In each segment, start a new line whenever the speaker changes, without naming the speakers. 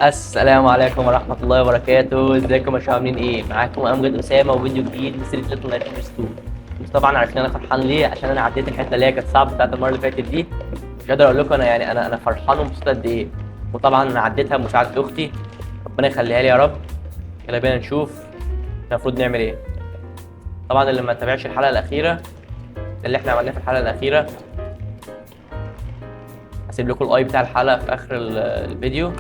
السلام عليكم ورحمة الله وبركاته، ازيكم يا شباب؟ عاملين ايه؟ معاكم امجد اسامة وفيديو جديد من سيريز ليتل نايتميرز 2. انتوا طبعا عارفين انا فرحان ليه، عشان انا عديت الحتة اللي هي كانت صعبة بتاعت المرة اللي فاتت دي. مش قادر اقول لكم انا يعني انا فرحان ومبسوط قد ايه. وطبعا انا عديتها بمساعدة اختي، ربنا يخليها لي يا رب. يلا بينا نشوف المفروض نعمل ايه. طبعا اللي ما تابعش الحلقة الأخيرة، اللي احنا عملناه في الحلقة الأخيرة، هسيب لكم الاي بتاع الحلقة في آخر الفيديو.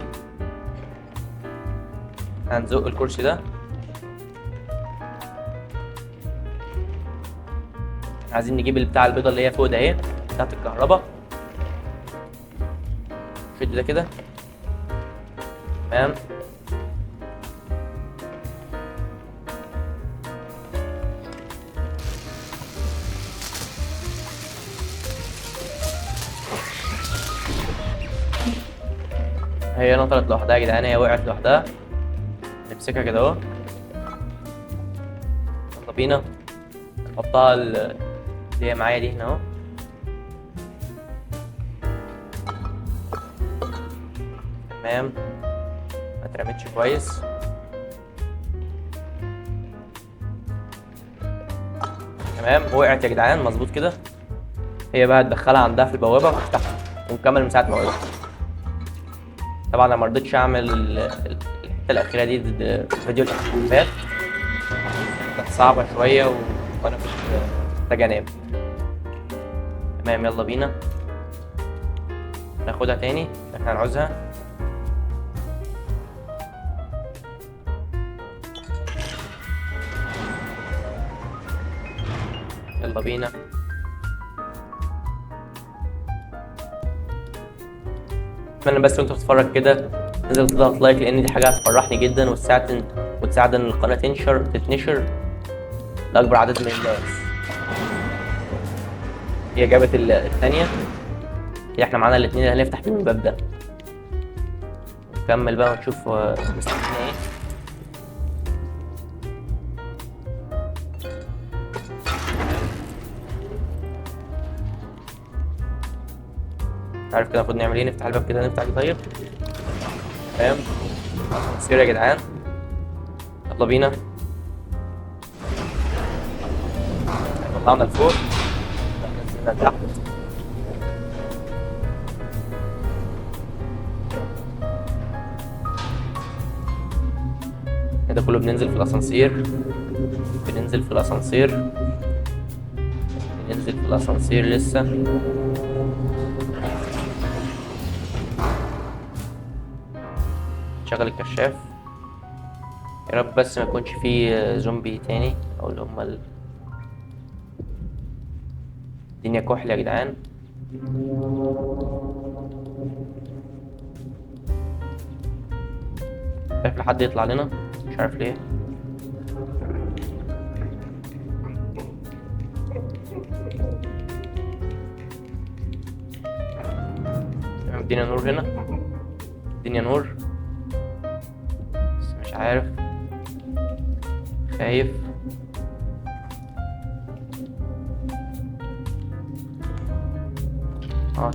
هنزق الكرسي ده، عايزين نجيب البتاع البيضة اللي هي فوق ده اهي بتاعت الكهرباء. شد ده كده، تمام. هي نطرت لوحدها يا جدعان، هي وقعت لوحدها. نمسكها كده اهو، يلا بينا نحطها اللي هي معايا دي هنا اهو. تمام، ما اترمتش كويس. تمام، وقعت يا جدعان مظبوط كده. هي بقى تدخلها عندها في البوابه وتفتحها ونكمل من ساعه ما وقعت. طبعا انا ما رضيتش اعمل الحته الاخيره دي ضد الفيديو اللي فات، كانت صعبه شويه وانا كنت محتاج انام. تمام، يلا بينا ناخدها تاني، احنا هنعوزها. يلا بينا. اتمنى بس وانت بتتفرج كده تنزل تضغط لايك، لان دي حاجه هتفرحني جدا وتساعد ان القناه تتنشر لاكبر عدد من الناس. هي جابت الثانيه، هي احنا معانا الاثنين اللي هنفتح فيهم الباب ده. نكمل بقى ونشوف مستنيين ايه. عارف كده المفروض نعمل ايه؟ نفتح الباب كده، نفتح طيب. تمام، سير يا جدعان، يلا بينا. طلعنا لفوق، نزلنا تحت. كده كله بننزل في الاسانسير، بننزل في الاسانسير، بننزل في الاسانسير لسه. شغل الكشاف، يا رب بس ما يكونش فيه زومبي تاني او اللي هم الدنيا كحل يا جدعان. خايف لحد يطلع لنا، مش عارف ليه. تمام، الدنيا نور هنا، الدنيا نور، بس مش عارف، خايف.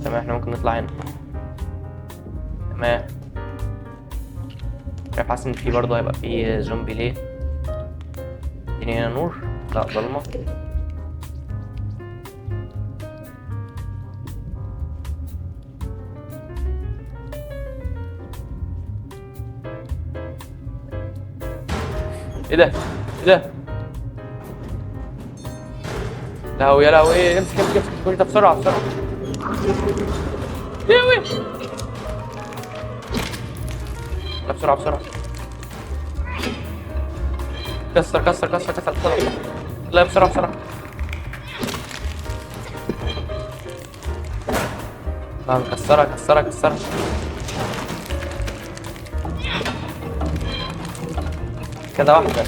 تمام، احنا ممكن نطلع هنا. تمام، مش عارف، حاسس ان في برضه هيبقى في زومبي ليه. الدنيا هنا نور، لا ضلمة. ايه ده؟ ايه ده؟ لهوي يا لهوي، امسك امسك امسك كل ده بسرعة بسرعة. لهوي، لا بسرعة بسرعة. كسر كسر كسر كسر بسرعة، لا بسرعة بسرعة. لا كسرها كسرها كسرها. كده واحدة،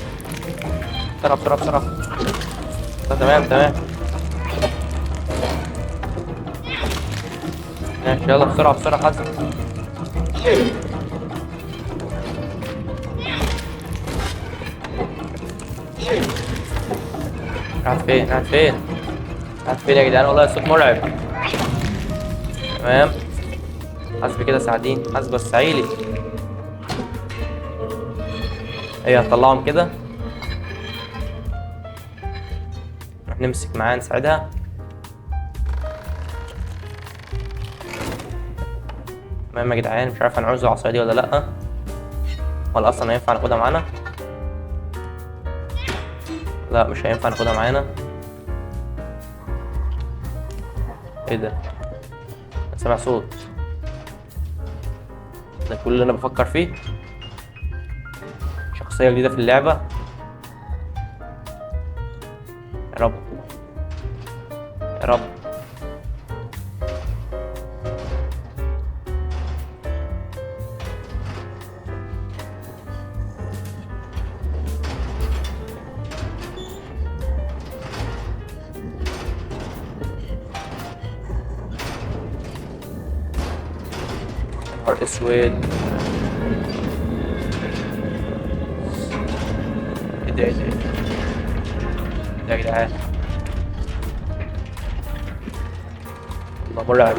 بسرعة بسرعة بسرعة. تمام تمام، ماشي، يلا بسرعة بسرعة حسن. قاعد فين؟ قاعد فين؟ قاعد فين يا جدعان؟ والله الصوت مرعب. تمام، حسبي كده ساعدين، حسبي وسعيلي. هي هتطلعهم كده، نروح نمسك معاه نساعدها. تمام يا جدعان، مش عارف هنعوز العصايه دي ولا لا، ولا اصلا هينفع ناخدها معانا. لا مش هينفع ناخدها معانا. ايه ده؟ أنا سامع صوت، ده كل اللي انا بفكر فيه. شخصيه جديده في اللعبه، يا رب يا رب. نهار اسود، ايه ده ايه ده ايه ده يا جدعان؟ الله مرعب.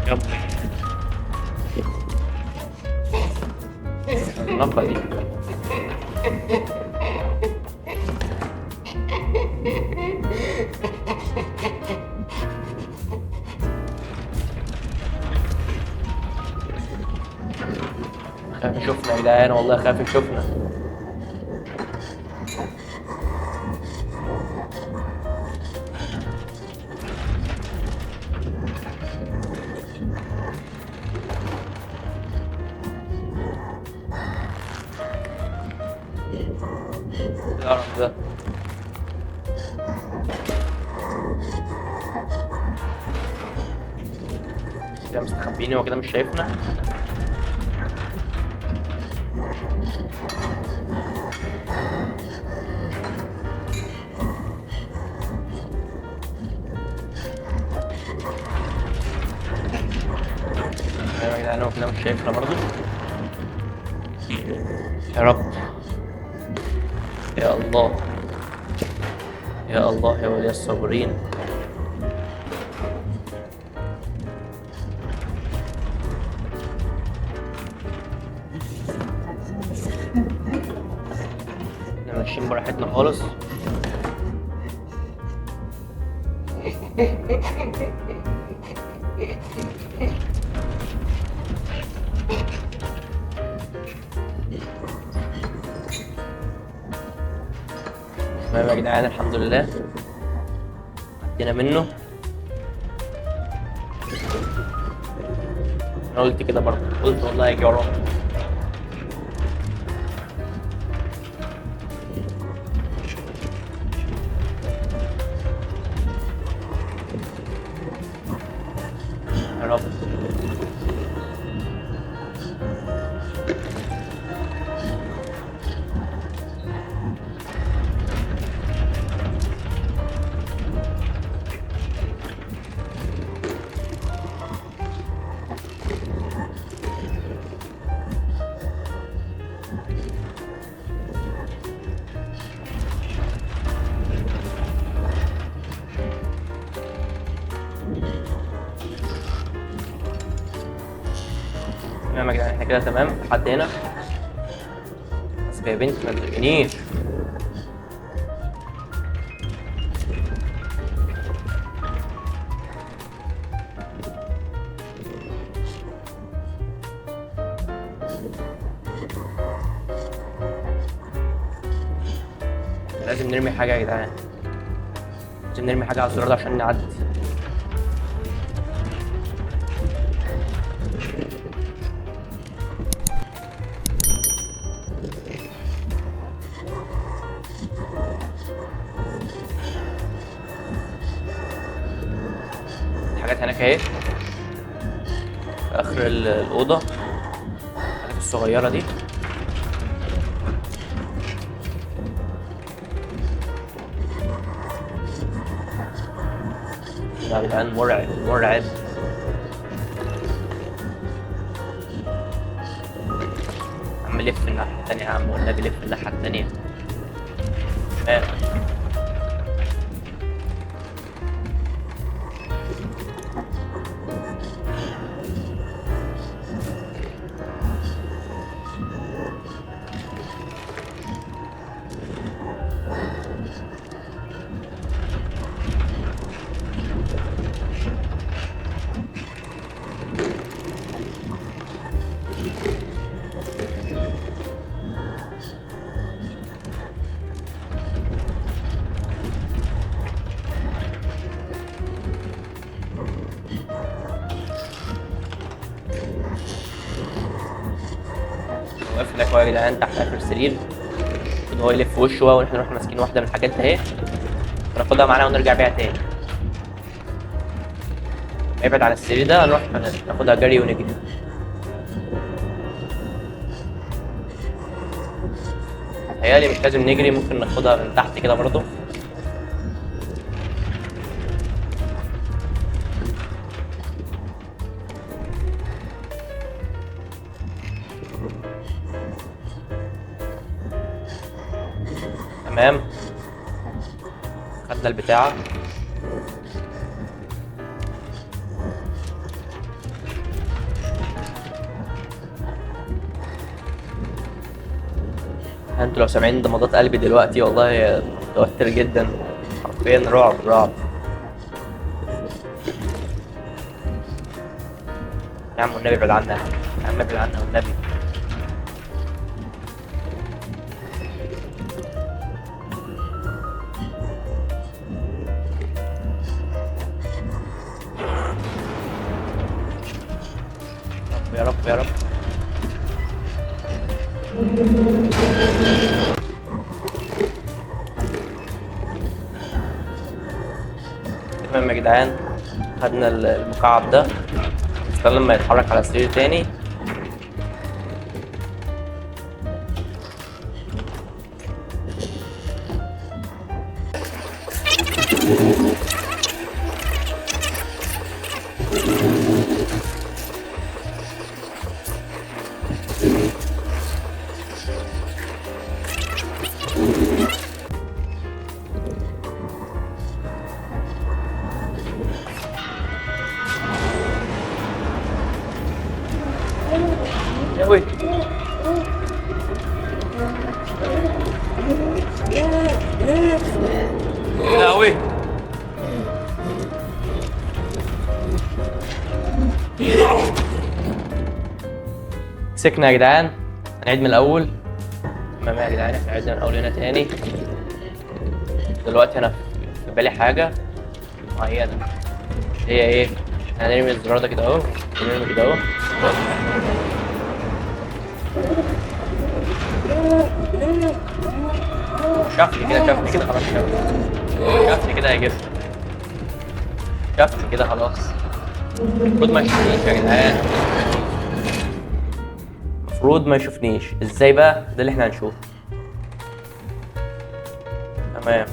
يلا اللمبة دي. خاف يشوفنا يا جدعان، والله خاف يشوفنا. القرف ده. كده مستخبيين، هو كده مش شايفنا. يا جدعان هو كده مش شايفنا برضه. يا رب، يا الله يا الله يا ولي الصابرين. احنا ماشيين براحتنا خالص. تمام يا جدعان، الحمد لله عدينا منه. انا قلت كده برضه، قلت والله هيجي ورانا. يا رب. تمام يا جدعان، احنا كده تمام لحد هنا. بس يا بنت ما تضايقنيش. لازم نرمي حاجة يا جدعان، لازم نرمي حاجة على الزرار ده عشان نعدي. الحاجات هناك اهي في آخر الأوضة، الحاجات الصغيرة دي. يا جدعان مرعب مرعب. عم لف الناحية التانية يا عم، والنبي لف الناحية التانية. هو يا جدعان تحت اخر السرير. المفروض هو يلف وشه بقى ونحن نروح ماسكين واحده من الحاجات اهي وناخدها معانا ونرجع بيها تاني. ابعد عن السرير ده، نروح ناخدها جري ونجري. متهيألي مش لازم نجري، ممكن ناخدها من تحت كده برضه. تمام، خدنا البتاعة. انتوا لو سامعين ضمادات قلبي دلوقتي والله متوتر جدا، حرفيا رعب رعب. يا عم والنبي ابعد عنا، يا عم ابعد عنا والنبي. يا رب يا رب. تمام يا جدعان، خدنا المكعب ده، نستنى لما يتحرك على السرير تاني. ياوي ياوي. مسكنا يا جدعان، هنعيد من الاول. تمام يا جدعان، احنا عدنا من الاول هنا تاني. دلوقتي انا في بالي حاجه معينه، هي ايه؟ هنرمي الزرار ده كده اهو، نرمي كده اهو. شافني كده، شافني كده خلاص، شافني كده هيجيبني، شافني كده خلاص. المفروض ما يشوفنيش يا جدعان، المفروض ما يشوفنيش. ازاي بقى؟ ده اللي احنا هنشوفه. تمام،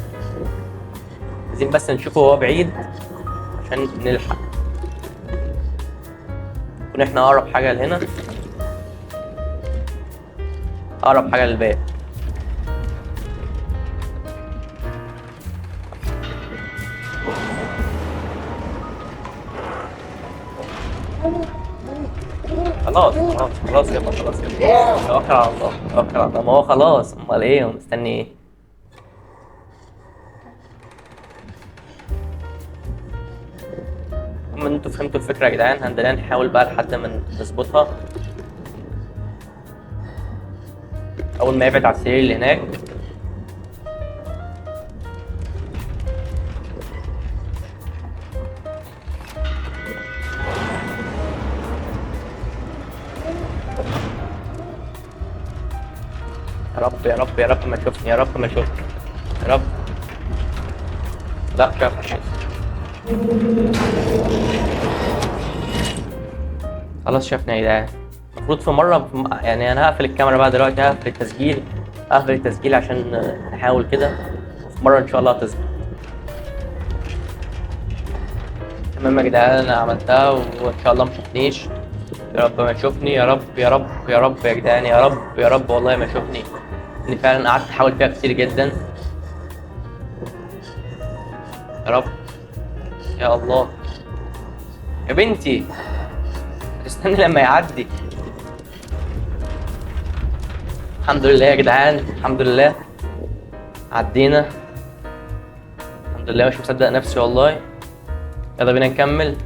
عايزين بس نشوفه وهو بعيد عشان نلحق نكون احنا اقرب حاجه لهنا، اقرب حاجه للباب. خلاص خلاص خلاص يلا، خلاص يلا، توكل على الله، توكل على الله. ما هو خلاص، امال ايه؟ هو مستني ايه؟ المهم ان انتوا فهمتوا الفكره يا جدعان. عندنا نحاول بقى لحد ما نظبطها. اول ما يبعد على السرير اللي هناك يا رب يا رب يا رب ما تشوفني، يا رب ما تشوفني، يا رب. لا شافني، خلاص شافني يا جدعان. المفروض في مرة يعني أنا هقفل الكاميرا بقى دلوقتي، هقفل التسجيل، هقفل التسجيل عشان نحاول كده، وفي مرة إن شاء الله هتظبط. تمام يا جدعان، أنا عملتها وإن شاء الله مشوفنيش. يا رب ما يشوفني، يا رب يا رب يا رب يا جدعان، يا رب يا رب والله ما يشوفني. إني فعلا قعدت أحاول فيها كتير جدا. يا رب يا الله. يا بنتي استني لما يعدي. الحمد لله يا جدعان، الحمد لله عدينا، الحمد لله. مش مصدق نفسي والله. يلا بينا نكمل.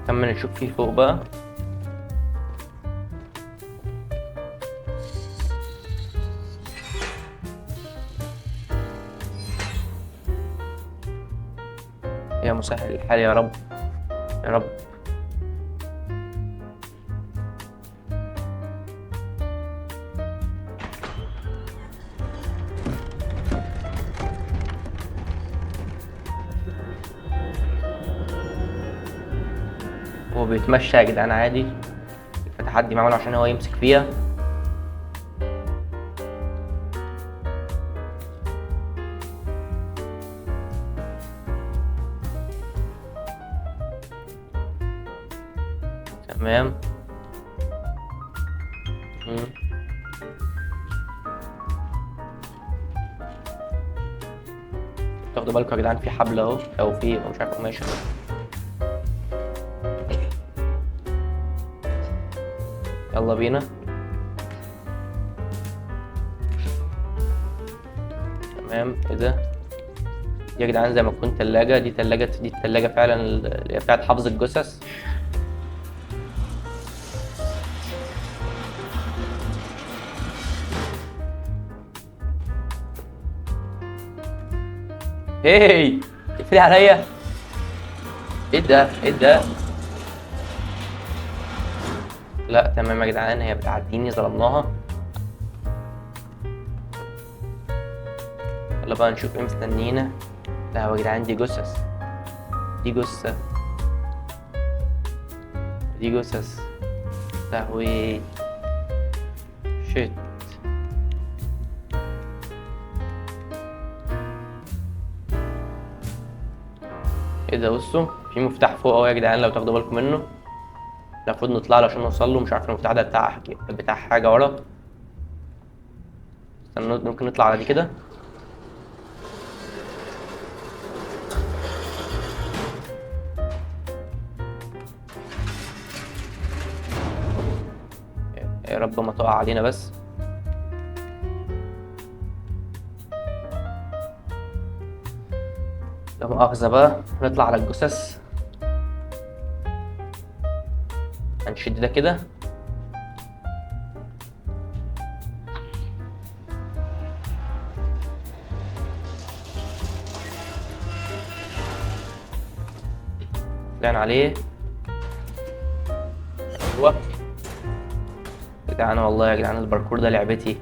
نكمل نشوف فيه فوق بقى. يا مسهل الحال يا رب. يا رب. هو بيتمشى يا جدعان عادي، الفتحات دي معمولة عشان هو يمسك فيها. تمام. تاخدوا بالكم يا جدعان، في حبل اهو، او في مش عارف قماشه. يلا بينا. تمام. ايه ده؟ دي يا جدعان زي ما تكون تلاجة، دي التلاجة فعلا اللي هي بتاعت حفظ الجثث. هي تقفلي عليا؟ ايه ده؟ ايه ده؟ لا تمام يا جدعان، هي بتعديني، ظلمناها. يلا بقى نشوف ايه مستنينا. لا يا جدعان دي جثث، دي جثة، دي جثث. لهوي. شيت. ايه ده؟ بصوا في مفتاح فوق اهو يا جدعان، لو تاخدوا بالكم منه. المفروض نطلع له عشان نوصل له. مش عارف المفتاح ده بتاع حاجة ورا. استنوا، ممكن نطلع على دي كده. يا رب ما تقع علينا بس. لا مؤاخذة بقى، نطلع على الجثث. هنشد ده كده. طلعنا عليه. ايوه. يا جدعان والله يا جدعان الباركور ده لعبتي.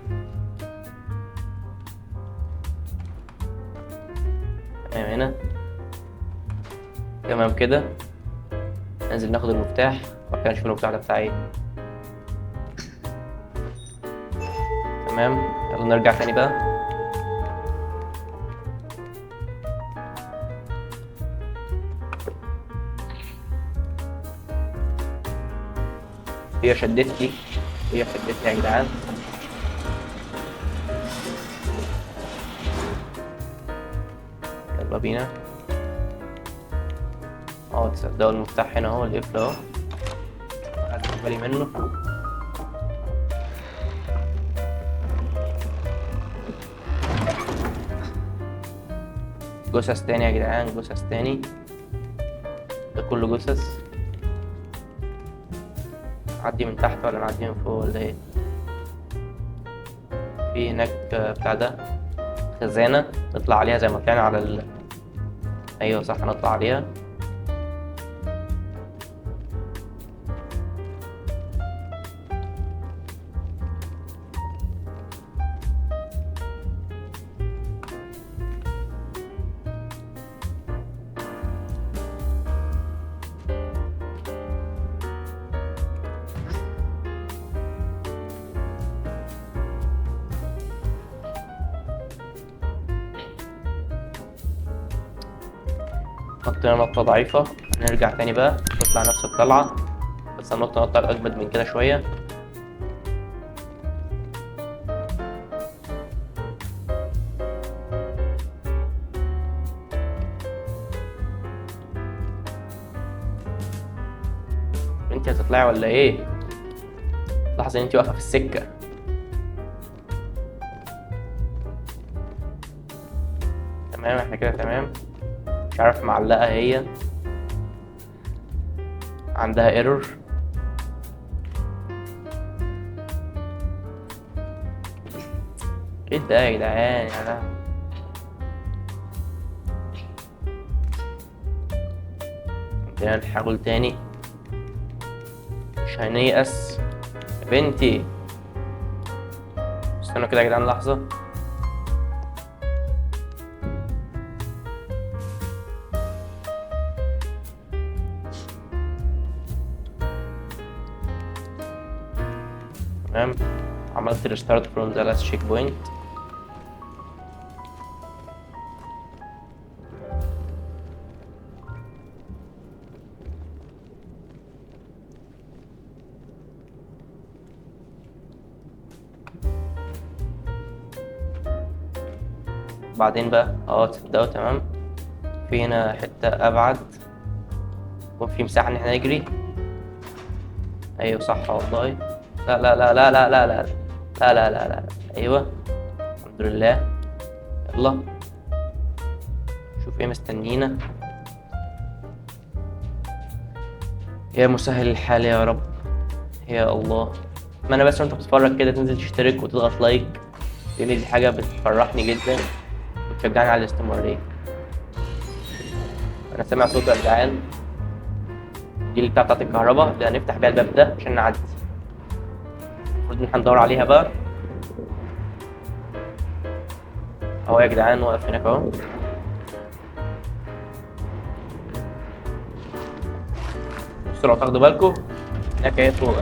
تمام هنا. تمام كده. ننزل ناخد المفتاح وبعد كده نشوف المفتاح ده بتاع ايه. تمام. يلا نرجع تاني بقى. هي شدتني، هي شدتني يا جدعان. يلا بينا. اهو تصدقوا المفتاح هنا اهو، القفل اهو، خدت بالي منه. جثث تاني يا جدعان، جثث تاني. ده كله جثث. نعدي من تحت ولا نعدي من فوق ولا ايه؟ في هناك بتاع ده خزانة نطلع عليها زي ما طلعنا على ايوه صح، هنطلع عليها. نطينا نطة ضعيفة. نرجع تاني بقى، نطلع نفس الطلعة بس هننط نطة أجمد من كده شوية. انتي هتطلعي ولا ايه؟ لحظة انتي واقفة في السكة. تمام احنا كده تمام. مش عارف معلقة هي، عندها ايرور. ايه ده يا جدعان؟ يا لهوي. خلينا نحاول تاني، مش هنيأس يا بنتي. استنوا كده يا جدعان لحظة. تمام، عملت ريستارت فروم ذا لاست تشيك بوينت. بعدين بقى تصدقوا تمام، في هنا حتة أبعد وفي مساحة إن احنا نجري. أيوة صح والله. لا لا لا لا لا لا لا لا لا لا لا. أيوة الحمد لله. يلا شوف ايه مستنينا. يا مسهل الحال يا رب يا الله. ما انا بس وانت بتتفرج كده تنزل تشترك وتضغط لايك، لان دي حاجه بتفرحني جدا وتشجعني على الاستمراريه. انا سامع صوت يا جدعان، دي اللي بتاعت الكهرباء، ده هنفتح بيها الباب ده عشان نعدي. المفروض ان احنا ندور عليها بقى اهو يا جدعان، واقف هناك اهو. بصوا لو تاخدوا بالكم هناك اهي، فوق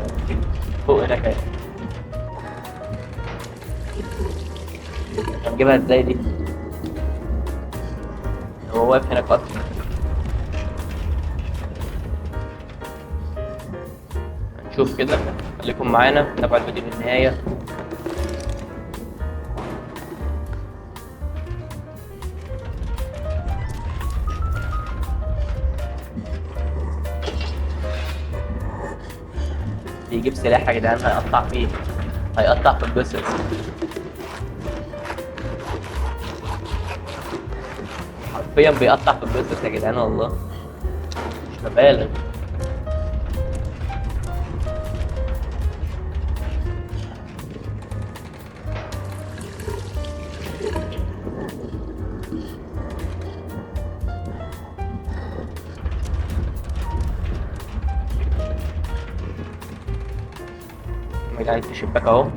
فوق هناك اهي. هنجيبها ازاي دي؟ هو واقف هناك اصلا. هنشوف كده، خليكم معانا تابعوا الفيديو للنهايه. يجيب سلاح يا جدعان هيقطع فيه، هيقطع في الجثث. حرفيا بيقطع في الجثث يا جدعان والله، مش ببالغ. يا جدعان في شباك اهو.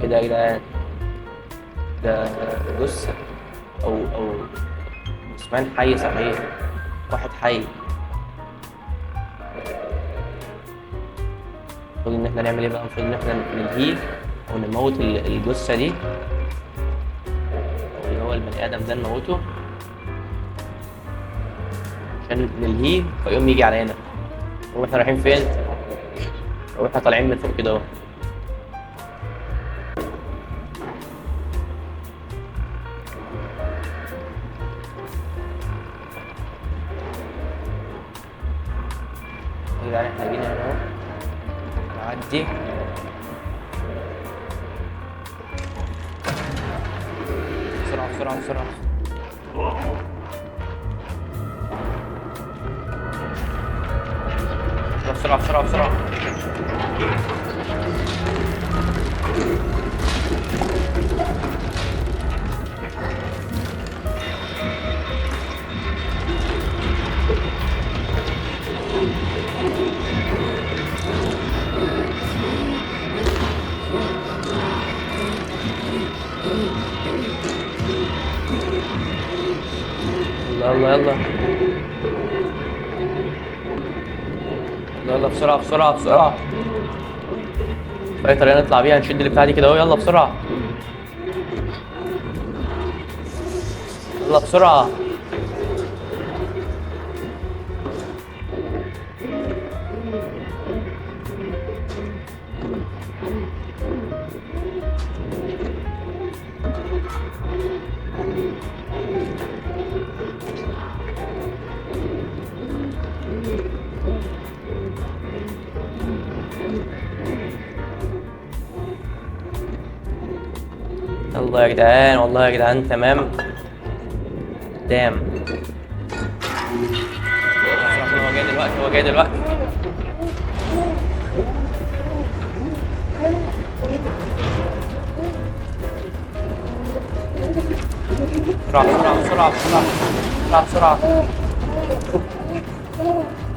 ايه ده يا جدعان؟ ده جثة او جثمان حي صحيح، واحد حي. المفروض ان احنا نعمل ايه بقى؟ المفروض ان احنا نلهيه ونموت الجثة دي، اللي هو البني ادم ده نموته عشان نلهيه فيقوم يجي علينا. واحنا رايحين فين؟ واحنا طالعين من فوق كده اهو. يعني احنا جينا هنا اهو، نعدي. بسرعة بسرعة بسرعة. بسرعة بسرعة بسرعة. يلا يلا يلا بسرعة بسرعة بسرعة. في أي طريقة نطلع بيها، نشد اللي بتاع دي كده أهو. يلا بسرعة يلا بسرعة. يلا يا جدعان والله يا جدعان تمام. دام هو جاي دلوقتي، هو جاي دلوقتي. بسرعة بسرعة بسرعة بسرعة بسرعة بسرعة.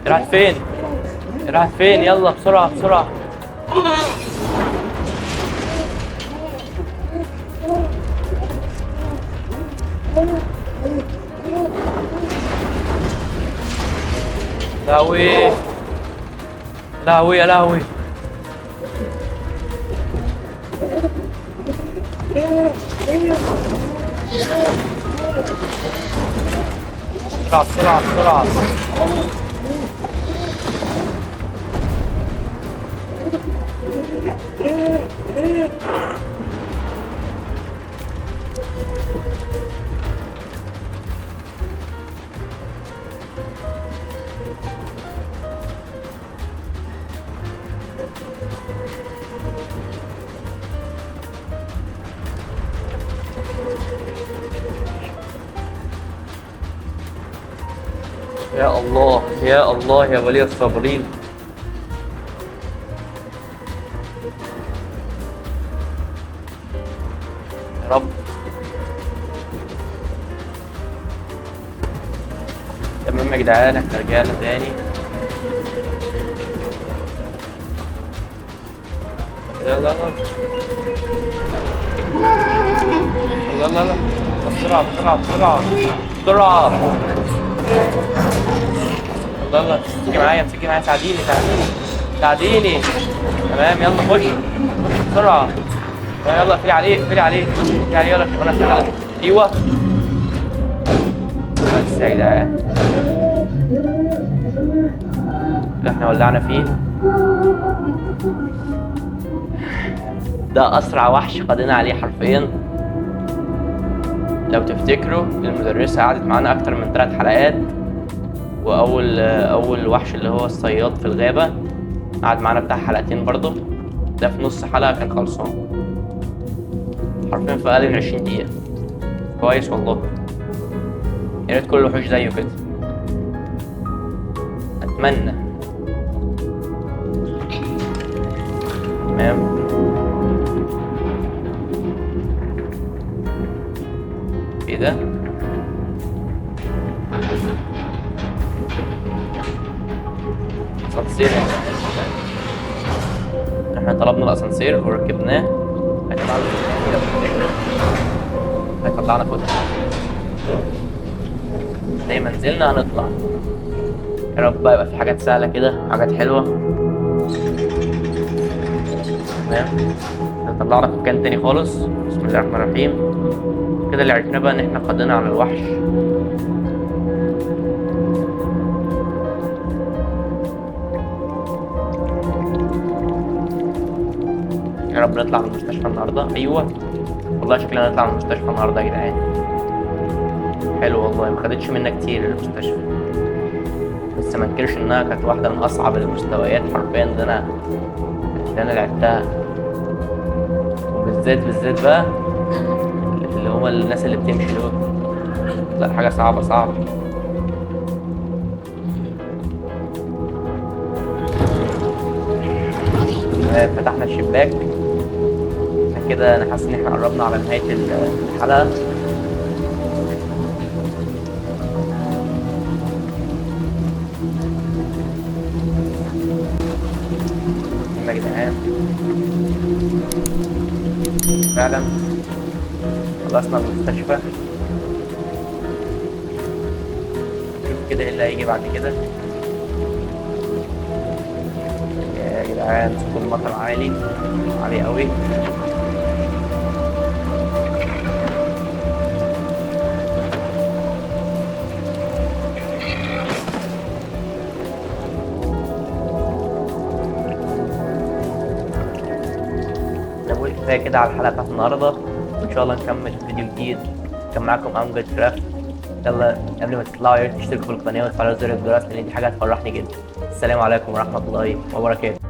راحت فين؟ راحت فين؟ يلا بسرعة بسرعة. لهوي لهوي يا لهوي. بسرعة بسرعة بسرعة. يا الله يا الله يا ولي الصابرين. يا رب. تمام يا جدعان، احنا رجعنا تاني. يلا يلا يلا يلا بسرعة بسرعة بسرعة بسرعة. يلا يلا امسكي معايا امسكي معايا، ساعديني ساعديني ساعديني. تمام يلا خش بسرعة. يلا اقفلي عليه اقفلي عليه اقفلي عليه. يلا وانا اشتغل. ايوه بس يا جدعان اللي احنا ولعنا فيه ده اسرع وحش قضينا عليه حرفيا. لو تفتكروا المدرسة قعدت معانا اكتر من 3 حلقات، واول وحش اللي هو الصياد في الغابة قعد معانا بتاع 2 حلقات برضه. ده في نص حلقة كان خلصان حرفيا في اقل من 20 دقيقة. كويس والله، يا ريت كل الوحوش زيه كده، اتمنى. تمام ايه ده؟ اسانسير. احنا طلبنا الاسانسير وركبناه، هيطلعنا فوق. زي ما نزلنا هنطلع. يا رب بقى يبقى في حاجات سهلة كده، حاجات حلوة. تمام طلعنا في مكان تاني خالص. بسم الله الرحمن الرحيم. كده اللي عرفناه بقى ان احنا قضينا على الوحش. يا رب نطلع من المستشفى النهارده. ايوه والله شكلنا نطلع من المستشفى النهارده يا جدعان. حلو والله، ما خدتش منا كتير المستشفى، بس ما انكرش انها كانت واحده من اصعب المستويات حرفيا اللي انا لعبتها. وبالذات بقى اللي هما الناس اللي بتمشي دول، لا حاجه صعبه صعبه. فتحنا الشباك كده. انا حاسس ان احنا قربنا على نهايه الحلقه. يا جدعان فعلا خلصنا المستشفى. نشوف كده ايه اللي هيجي بعد كده. يا جدعان صوت المطر عالي عالي قوي. كفايه كده على الحلقه بتاعت النهارده، وان شاء الله نكمل في فيديو جديد. كان معاكم امجد كرافت. يلا قبل ما تطلعوا يا ريت تشتركوا في القناه وتفعلوا زر الجرس، لان دي حاجه هتفرحني جدا. السلام عليكم ورحمه الله وبركاته.